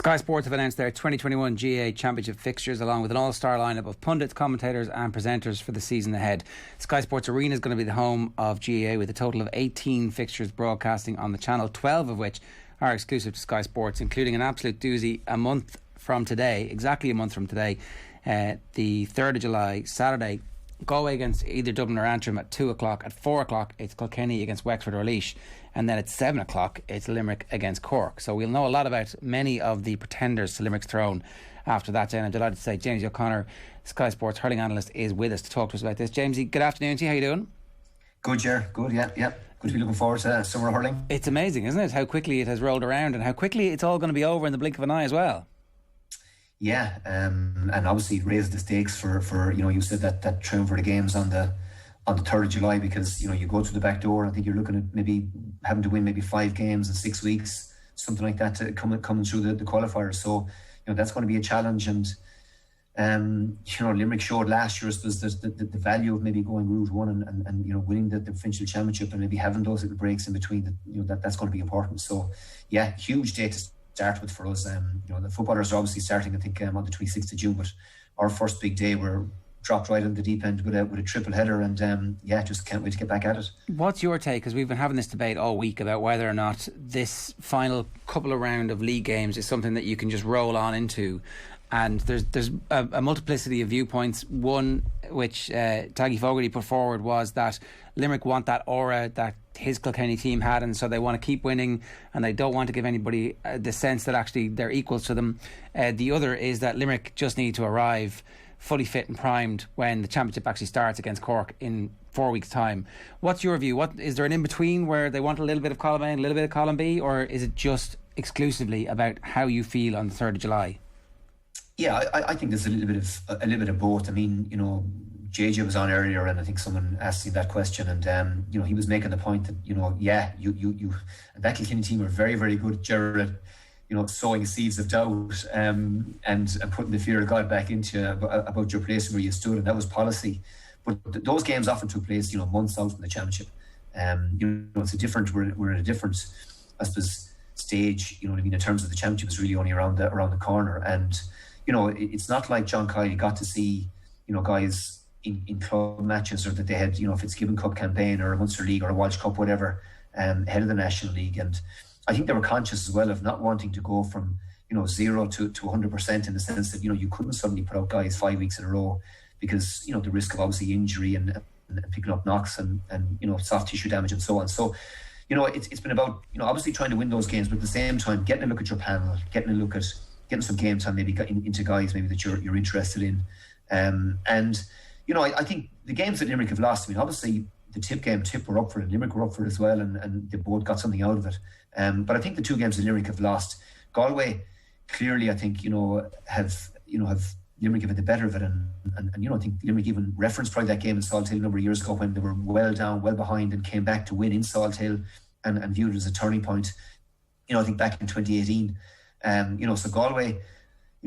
Sky Sports have announced their 2021 GAA Championship fixtures along with an all-star lineup of pundits, commentators and presenters for the season ahead. Sky Sports Arena is going to be the home of GAA with a total of 18 fixtures broadcasting on the channel, 12 of which are exclusive to Sky Sports, including an absolute doozy exactly a month from today, the 3rd of July, Saturday, Galway against either Dublin or Antrim at 2 o'clock. At 4 o'clock it's Kilkenny against Wexford or Laois, and then at 7 o'clock it's Limerick against Cork. So we'll know a lot about many of the pretenders to Limerick's throne after that. And I'm delighted to say Jamesie O'Connor, Sky Sports hurling analyst, is with us to talk to us about this. Jamesie, good afternoon to you. How you doing? Good, Ger. Good, yeah. Good to be looking forward to summer hurling. It's amazing, isn't it, how quickly it has rolled around and how quickly it's all going to be over in the blink of an eye as well. Yeah, and obviously raised the stakes for you said that trend for the games on the 3rd of July, because you go through the back door. I think you're looking at maybe having to win maybe 5 games in 6 weeks, something like that, to coming through the qualifiers. So that's going to be a challenge. And Limerick showed last year, I suppose, the value of maybe going Route 1 and winning the provincial championship and maybe having those little breaks in between. That's going to be important. So yeah, huge day to start with for us. The footballers are obviously starting, I think, on the 26th of June, but our first big day, we're dropped right on the deep end with a triple header, and just can't wait to get back at it. What's your take? Because we've been having this debate all week about whether or not this final couple of round of league games is something that you can just roll on into. And there's a multiplicity of viewpoints. One which Taggy Fogarty put forward was that Limerick want that aura that his Kilkenny team had, and so they want to keep winning and they don't want to give anybody the sense that actually they're equals to them. The other is that Limerick just need to arrive fully fit and primed when the championship actually starts against Cork in 4 weeks' time. What's your view? Is there an in-between where they want a little bit of column A and a little bit of column B, or is it exclusively about how you feel on the 3rd of July? Yeah, I think there's a little bit of both. I mean, JJ was on earlier, and I think someone asked him that question, and he was making the point that you and that Kilkenny team are very, very good, Gerard, sowing seeds of doubt, and putting the fear of God back into you about your place and where you stood, and that was policy. But those games often took place, months out from the championship. It's a different. We're in a different, I suppose, stage. In terms of the championship is really only around the corner, and it's not like John Kiley got to see, guys in club matches, or that they had, Fitzgibbon Cup campaign or a Munster League or a Walsh Cup, whatever, ahead of the National League. And I think they were conscious as well of not wanting to go from, 0 to 100%, in the sense that, you couldn't suddenly put out guys 5 weeks in a row because, the risk of obviously injury and picking up knocks and soft tissue damage and so on. So, it's been about, obviously trying to win those games, but at the same time, getting a look at your panel, getting some game time, maybe into guys maybe that you're interested in. I think the games that Limerick have lost, obviously the Tip were up for it, Limerick were up for it as well, and they both got something out of it. But I think the 2 games that Limerick have lost, Galway clearly, I think, have Limerick have had the better of it, and I think Limerick even referenced probably that game in Salt Hill a number of years ago when they were well down, well behind, and came back to win in Salt Hill and viewed it as a turning point. I think back in 2018. So Galway,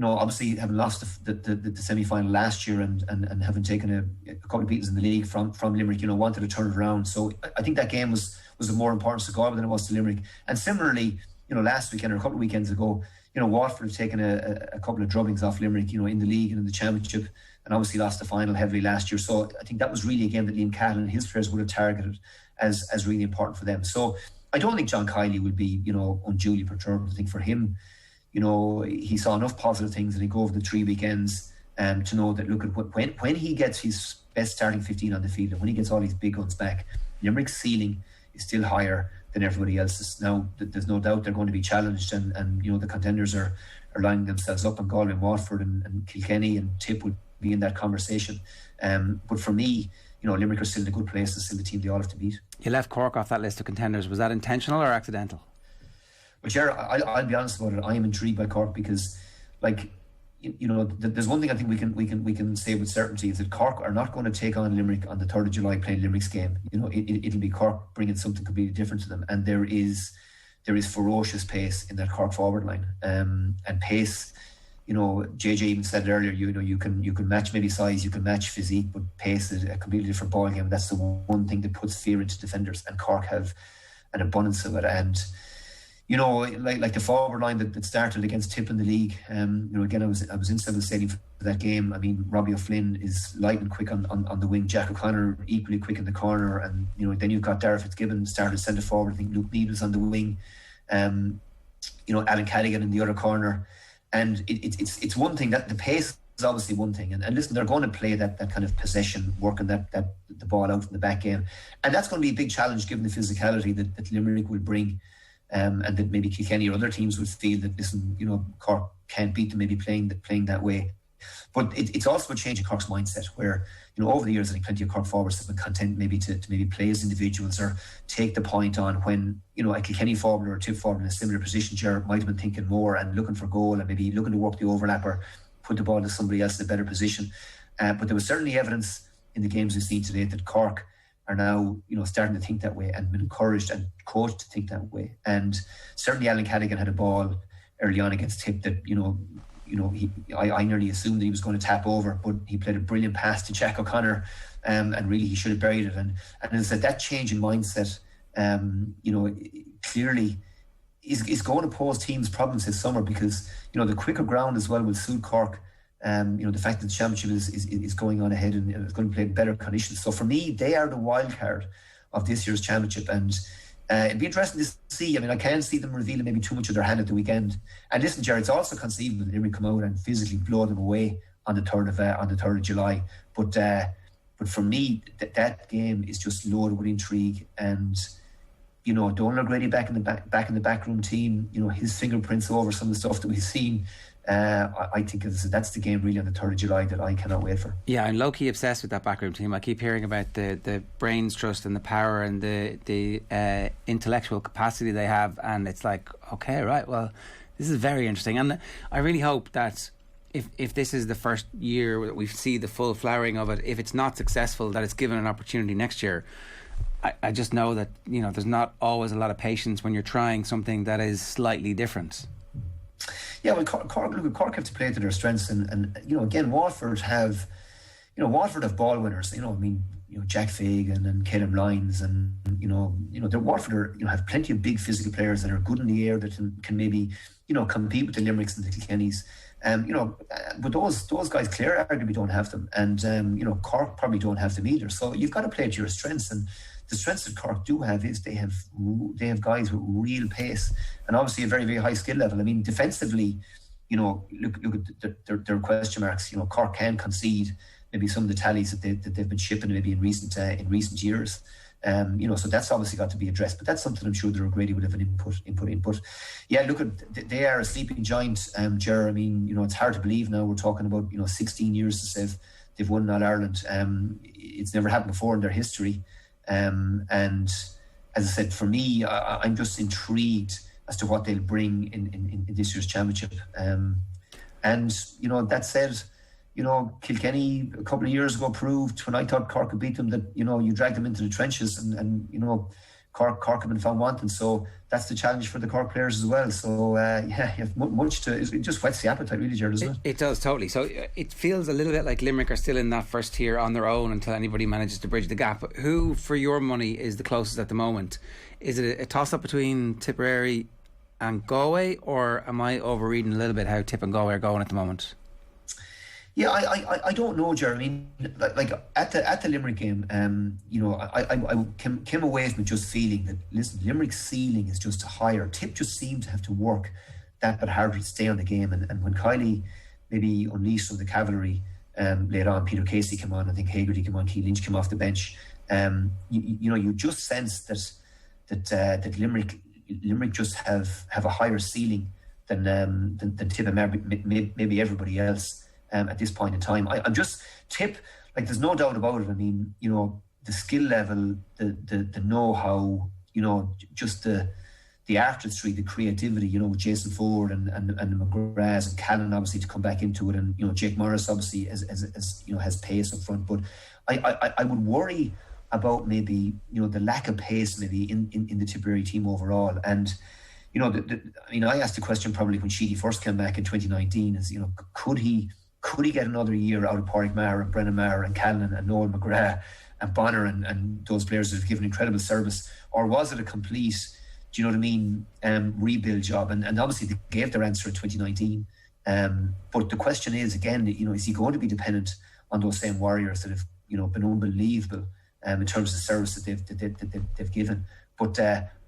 obviously having lost the semi-final last year and having taken a couple of beatings in the league from Limerick, wanted to turn it around. So I think that game was of more importance to Galway than it was to Limerick. And similarly, last weekend or a couple of weekends ago, Waterford have taken a couple of drubbings off Limerick, in the league and in the championship, and obviously lost the final heavily last year. So I think that was really a game that Liam Catlin and his players would have targeted as really important for them. So I don't think John Kiley will be, unduly perturbed. I think for him, he saw enough positive things, and he go over the 3 weekends to know that, look, at when he gets his best starting 15 on the field, and when he gets all these big guns back, Limerick's ceiling is still higher than everybody else's. Now, there's no doubt they're going to be challenged, and the contenders are lining themselves up, and Galway and Waterford and Kilkenny and Tip would be in that conversation. But for me, Limerick are still in a good place and still the team they all have to beat. You left Cork off that list of contenders. Was that intentional or accidental? But Ger, I'll be honest about it. I am intrigued by Cork because, there's one thing I think we can say with certainty is that Cork are not going to take on Limerick on the 3rd of July playing Limerick's game. It'll be Cork bringing something completely different to them, and there is ferocious pace in that Cork forward line, and pace. JJ even said it earlier. You can match maybe size, you can match physique, but pace is a completely different ball game. That's the one thing that puts fear into defenders, and Cork have an abundance of it. And like the forward line that started against Tip in the league. Again, I was in Seville Stadium for that game. I mean, Robbie O'Flynn is lightning quick on the wing. Jack O'Connor equally quick in the corner, and then you've got Darragh Fitzgibbon started centre forward. I think Luke Mead was on the wing. Alan Cadigan in the other corner, and it's one thing that the pace is obviously one thing, and listen, they're going to play that kind of possession, working that the ball out in the back game, and that's going to be a big challenge given the physicality that Limerick will bring. And that maybe Kilkenny or other teams would feel that, listen, Cork can't beat them, maybe playing that way. But it's also a change in Cork's mindset, where over the years I think plenty of Cork forwards have been content maybe to maybe play as individuals or take the point on when a Kilkenny forward or a Tip forward in a similar position, Ger might have been thinking more and looking for goal and maybe looking to work the overlap or put the ball to somebody else in a better position. But there was certainly evidence in the games we've seen today that Cork are now, starting to think that way and been encouraged and coached to think that way. And certainly Alan Cadigan had a ball early on against Tip that, I nearly assumed that he was going to tap over, but he played a brilliant pass to Jack O'Connor, and really he should have buried it. And as I said, that change in mindset, clearly is going to pose teams problems this summer, because, the quicker ground as well will suit Cork. The fact that the championship is going on ahead and it's going to play in better conditions. So for me, they are the wild card of this year's championship, and it'd be interesting to see. I mean, I can't see them revealing maybe too much of their hand at the weekend. And listen, Jared, it's also conceivable that Limerick come out and physically blow them away on the 3rd of July. But for me, that game is just loaded with intrigue, and Donald O'Grady back in the backroom team. His fingerprints over some of the stuff that we've seen. I think that's the game really on the 3rd of July that I cannot wait for. Yeah, I'm low-key obsessed with that backroom team. I keep hearing about the brains trust and the power and the intellectual capacity they have, and it's like, okay, right, well, this is very interesting. And I really hope that if this is the first year that we see the full flowering of it, if it's not successful, that it's given an opportunity next year. I just know that there's not always a lot of patience when you're trying something that is slightly different. Yeah, well, Cork have to play to their strengths, and again, Waterford have ball winners. Jack Fagan and Caleb Lyons, and the Waterford have plenty of big physical players that are good in the air that can maybe compete with the Limericks and the Kilkennys. But those guys, Clare arguably don't have them, and Cork probably don't have them either. So you've got to play to your strengths, and the strengths that Cork do have is they have guys with real pace and obviously a very, very high skill level. I mean, defensively, look at their question marks. Cork can concede maybe some of the tallies that they've been shipping maybe in recent years. So that's obviously got to be addressed, but that's something I'm sure that O'Grady would have an input. Yeah, look, they are a sleeping giant, Ger. I mean, it's hard to believe now we're talking about 16 years since they've won All Ireland. It's never happened before in their history. And as I said, for me, I'm just intrigued as to what they'll bring in this year's championship. And that said, Kilkenny a couple of years ago proved, when I thought Cork could beat them, that you drag them into the trenches, and Cork have been found wanting. So that's the challenge for the Cork players as well. So you have much to. It just whets the appetite, really, Jared, doesn't it? It does, totally. So it feels a little bit like Limerick are still in that first tier on their own until anybody manages to bridge the gap. Who, for your money, is the closest at the moment? Is it a toss-up between Tipperary and Galway, or am I overreading a little bit how Tip and Galway are going at the moment? Yeah, I don't know, Ger. I mean, like at the Limerick game, I came away from it just feeling that, listen, Limerick's ceiling is just higher. Tip just seemed to have to work that bit harder to stay on the game. And when Kiley maybe unleashed some of the cavalry later on, Peter Casey came on, I think Hagerty came on, Keane Lynch came off the bench. You just sense that Limerick just have a higher ceiling than Tip and maybe everybody else. At this point in time, I'm just Tip, like, there's no doubt about it. I mean, the skill level, the know-how, just the artistry, the creativity, with Jason Ford and the McGraths and Callan obviously to come back into it, and Jake Morris obviously as has pace up front. But I would worry about maybe the lack of pace maybe in the Tipperary team overall. And I asked the question probably when Sheedy first came back in 2019 is could he get another year out of Pádraig Maher and Brennan Maher and Callan and Noel McGrath and Bonner and those players that have given incredible service, or was it a complete do you know what I mean, rebuild job. And obviously they gave their answer in 2019. But the question is, again, is he going to be dependent on those same Warriors that have, been unbelievable in terms of the service that they've given? But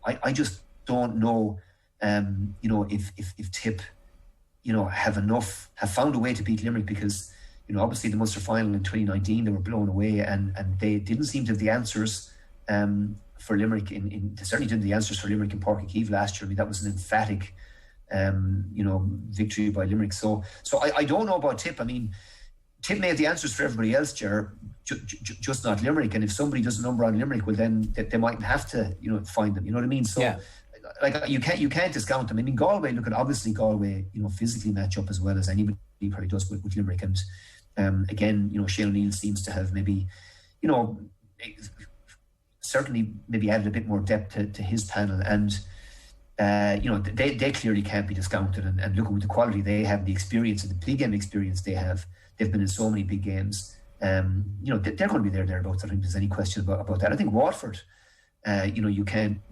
I just don't know, if Tip, have found a way to beat Limerick, because, obviously the Munster final in 2019, they were blown away, and they didn't seem to have the answers for Limerick. They certainly didn't have the answers for Limerick in Páirc Uí Chaoimh last year. I mean, that was an emphatic, victory by Limerick. So I don't know about Tip. I mean, Tip may have the answers for everybody else, Ger, just not Limerick. And if somebody does a number on Limerick, well, then they mightn't have to, find them. You know what I mean? So, like, you can't discount them. I mean, Galway, obviously Galway, physically match up as well as anybody probably does with Limerick. And again, Shane O'Neill seems to have maybe, certainly maybe added a bit more depth to his panel. And they clearly can't be discounted. And looking at the quality they have, the experience, and the big game experience they have, they've been in so many big games. They're going to be thereabouts. I don't think there's any question about that. I think Waterford, you can't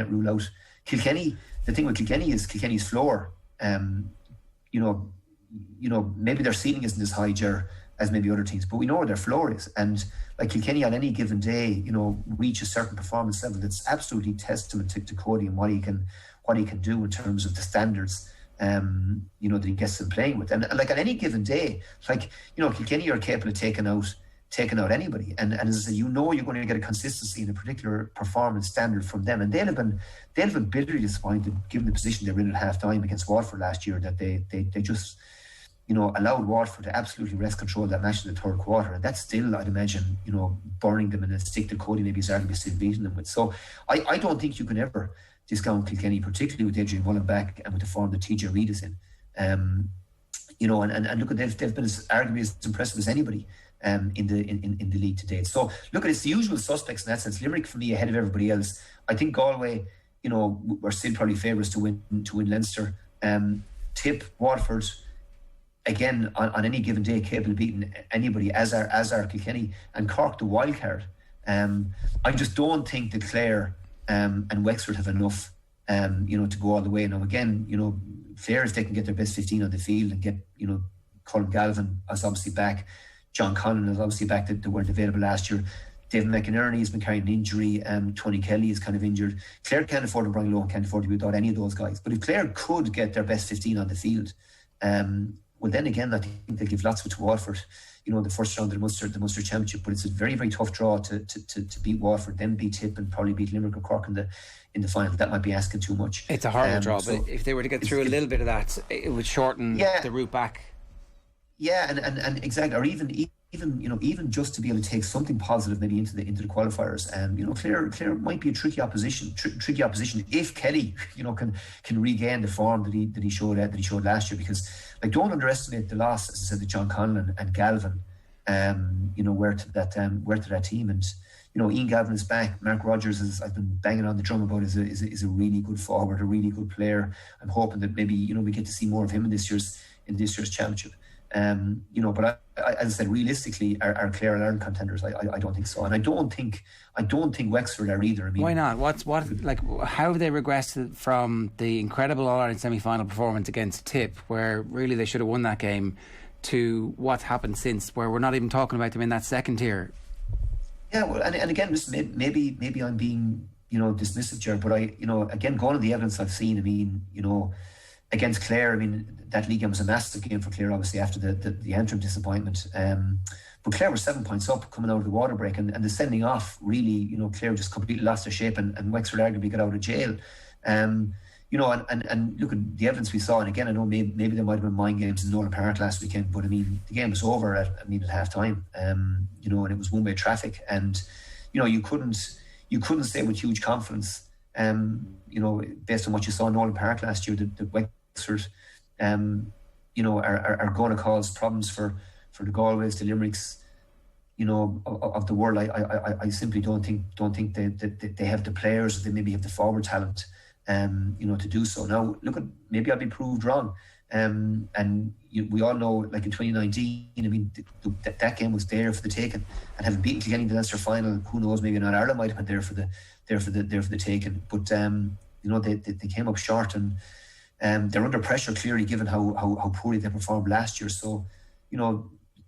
rule out Kilkenny. The thing with Kilkenny is Kilkenny's floor. Maybe their ceiling isn't as high, Ger, as maybe other teams, but we know where their floor is. And like Kilkenny on any given day, reach a certain performance level that's absolutely testament to Cody and what he can do in terms of the standards that he gets them playing with. And like on any given day, Kilkenny are capable of taking out anybody. And as I say, you're going to get a consistency in a particular performance standard from them. And they'll have been bitterly disappointed given the position they were in at half time against Waterford last year, that they just allowed Waterford to absolutely wrest control of that match in the third quarter. And that's still, I'd imagine, burning them in a stick that Cody maybe is arguably still beating them with. So I don't think you can ever discount Kilkenny, particularly with Adrian Mullen back and with the form that TJ Reid is in. And look, they've been arguably as impressive as anybody in the league to date. So look, it's the usual suspects in that sense. Limerick for me ahead of everybody else. I think Galway, were still probably favourites to win Leinster. Tip, Waterford, again on any given day capable of beating anybody, as are Kilkenny, and Cork the wild card. I just don't think that Clare and Wexford have enough to go all the way. Now again, Clare, if they can get their best 15 on the field and get Colin Galvin is obviously back, John Conlon is obviously back that weren't available last year, David McInerney has been carrying an injury, Tony Kelly is kind of injured. Clare can't afford to bring low and can't afford to be without any of those guys. But if Clare could get their best 15 on the field, well then again I think they'll give lots to Waterford, the first round of the Munster Championship. But it's a very, very tough draw to beat Waterford, then beat Tip and probably beat Limerick or Cork in the final. That might be asking too much. It's a horrible draw, but if they were to get through a little bit of that, it would shorten the route back. Yeah, and exactly, or even just to be able to take something positive maybe into the qualifiers. Clare might be a tricky opposition if Kelly can regain the form that he showed last year, because don't underestimate the loss, as I said, to John Conlon and Galvin were to that team. And Ian Galvin is back. Mark Rogers, as I've been banging on the drum about, is a really good forward, a really good player. I'm hoping that maybe we get to see more of him in this year's championship. But as I said, realistically, are Clare and Ireland contenders? I don't think so, and I don't think Wexford are either. I mean, why not? How have they regressed from the incredible All-Ireland semi-final performance against Tip, where really they should have won that game, to what's happened since, where we're not even talking about them in that second tier? Yeah, well, and again, maybe I'm being dismissive, Ger, but again, going on the evidence I've seen, I mean, against Clare, I mean, that league game was a massive game for Clare, obviously, after the interim disappointment. But Clare were 7 points up coming out of the water break, and the sending off, really, Clare just completely lost their shape, and Wexford arguably got out of jail. And look at the evidence we saw, and again, I know maybe there might have been mind games in Nolan Park last weekend, but I mean, the game was over at half time, and it was one-way traffic, and you couldn't say with huge confidence, based on what you saw in Nolan Park last year, that Wexford are going to cause problems for the Galways, the Limericks, of the world. I simply don't think they have the players, they maybe have the forward talent, to do so. Now, look, maybe I'll be proved wrong. We all know, like in 2019, I mean, that game was there for the taking, and having beaten Kilkenny in the Leinster final, who knows, maybe not Ireland might have been there for the taking. But they came up short, and they're under pressure clearly, given how poorly they performed last year. So,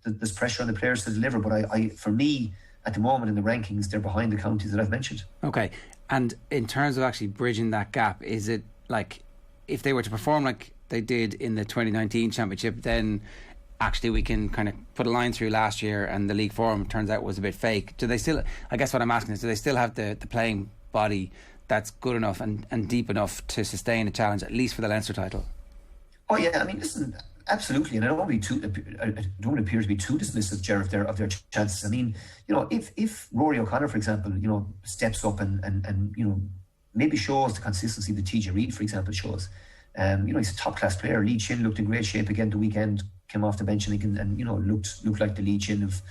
there's pressure on the players to deliver. But I for me, at the moment in the rankings, they're behind the counties that I've mentioned. Okay, and in terms of actually bridging that gap, is it like if they were to perform like they did in the 2019 championship, then actually we can kind of put a line through last year and the league form turns out was a bit fake? Do they still, I guess what I'm asking is, do they still have the playing body that's good enough and deep enough to sustain a challenge, at least for the Leinster title? Oh yeah, I mean, listen, absolutely, and I don't want to appear to be too dismissive, Ger, of their chances. I mean, if Rory O'Connor, for example, steps up and maybe shows the consistency that TJ Reid, for example, shows. He's a top class player. Lee Chin looked in great shape again the weekend. Came off the bench and looked like the Lee Chin of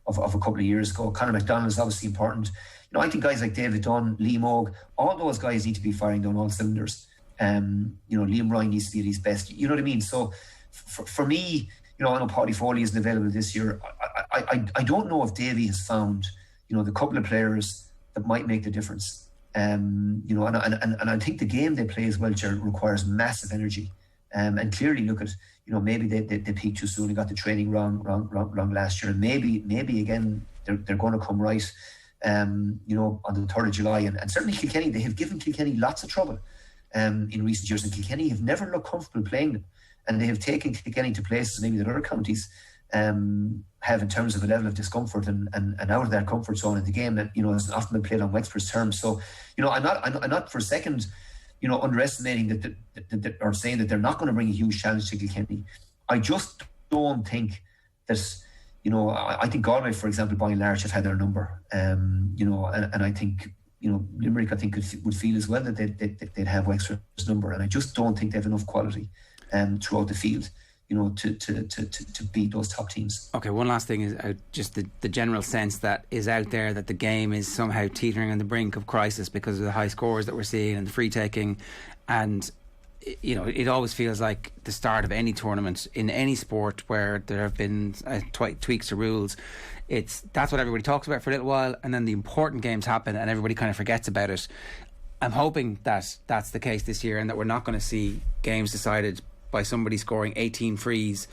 a couple of years ago. Conor McDonald is obviously important. I think guys like David Dunn, Liam Moog, all those guys need to be firing down all cylinders. Liam Ryan needs to be at his best. You know what I mean? So for me, I know Paddy Foley isn't available this year. I don't know if Davy has found the couple of players that might make the difference. And I think the game they play as well, Ger, requires massive energy. And clearly, look at maybe they peaked too soon and got the training wrong last year, and maybe again they're going to come right. On the 3rd of July, and certainly Kilkenny, they have given Kilkenny lots of trouble in recent years, and Kilkenny have never looked comfortable playing them, and they have taken Kilkenny to places maybe that other counties have in terms of a level of discomfort and out of their comfort zone in the game that has often been played on Wexford's terms. So I'm not for a second underestimating that or saying that they're not going to bring a huge challenge to Kilkenny. I just don't think that I think Galway, for example, by and large have had their number. And I think Limerick, I think would feel as well that they'd have Wexford's number, and I just don't think they have enough quality throughout the field to beat those top teams. Okay, one last thing is just the general sense that is out there that the game is somehow teetering on the brink of crisis because of the high scores that we're seeing and the free taking, and it always feels like the start of any tournament in any sport where there have been tweaks to rules. That's what everybody talks about for a little while, and then the important games happen and everybody kind of forgets about it. I'm hoping that that's the case this year, and that we're not going to see games decided by somebody scoring 18 frees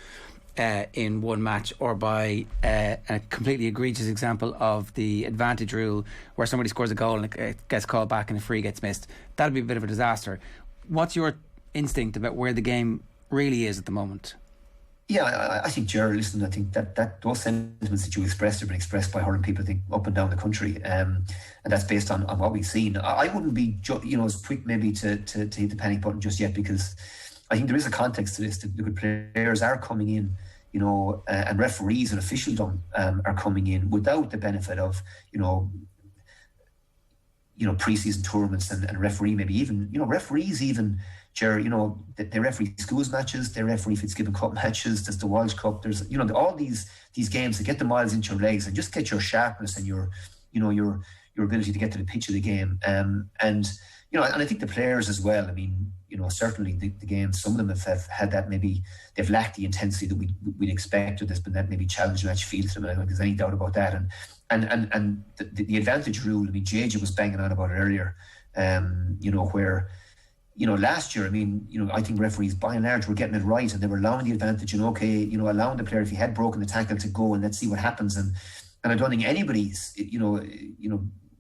in one match, or by a completely egregious example of the advantage rule where somebody scores a goal and it gets called back and a free gets missed. That'd be a bit of a disaster. What's your instinct about where the game really is at the moment? Yeah, I think, Ger, listen, I think that those sentiments that you expressed have been expressed by hurling people, I think, up and down the country, and that's based on what we've seen. I wouldn't be as quick maybe to hit the panic button just yet, because I think there is a context to this. The good players are coming in, and referees and officialdom are coming in without the benefit of pre-season tournaments and referee, maybe even referees even, Ger, they referee schools matches, they referee Fitzgibbon Cup matches, there's the Walsh Cup, there's all these games that get the miles into your legs and just get your sharpness and your ability to get to the pitch of the game, and I think the players as well. I mean, certainly the games, some of them have had that, maybe they've lacked the intensity that we'd expect, or there's been that maybe challenge match feel to them. I don't think there's any doubt about that. And the advantage rule, I mean, JJ was banging on about it earlier, where last year, I mean, I think referees by and large were getting it right, and they were allowing the advantage, and allowing the player, if he had broken the tackle, to go and let's see what happens. And I don't think anybody's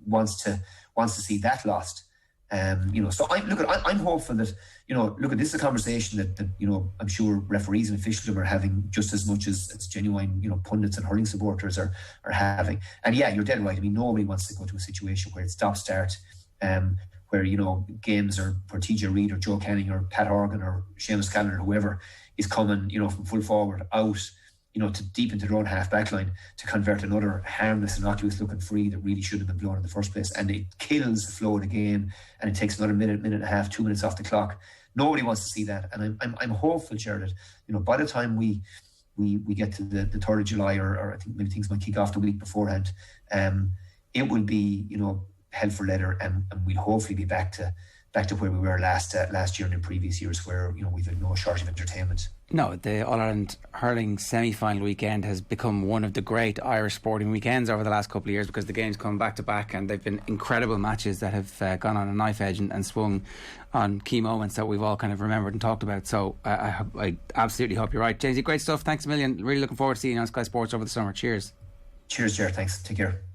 wants to see that lost. So I'm hopeful that this is a conversation that I'm sure referees and officials are having just as much as genuine pundits and hurling supporters are having. And yeah, you're dead right. I mean, nobody wants to go to a situation where it's stop-start, where games are where TJ Reid or Joe Canning or Pat Horgan or Seamus Callan or whoever is coming from full forward out to deep into their own half back line to convert another harmless, innocuous looking free that really should have been blown in the first place, and it kills the flow of the game, and it takes another minute and a half, 2 minutes off the clock. Nobody wants to see that, and I'm hopeful, Ger, that by the time we get to the 3rd of July, or I think maybe things might kick off the week beforehand, it will be hell for leather, and we'll hopefully be back to where we were last year and in previous years, where we've had no shortage of entertainment. No, the All-Ireland Hurling semi-final weekend has become one of the great Irish sporting weekends over the last couple of years, because the games come back to back and they've been incredible matches that have gone on a knife edge and swung on key moments that we've all kind of remembered and talked about. So I absolutely hope you're right. Jamesie, great stuff. Thanks a million. Really looking forward to seeing you on Sky Sports over the summer. Cheers. Cheers, Ger. Thanks. Take care.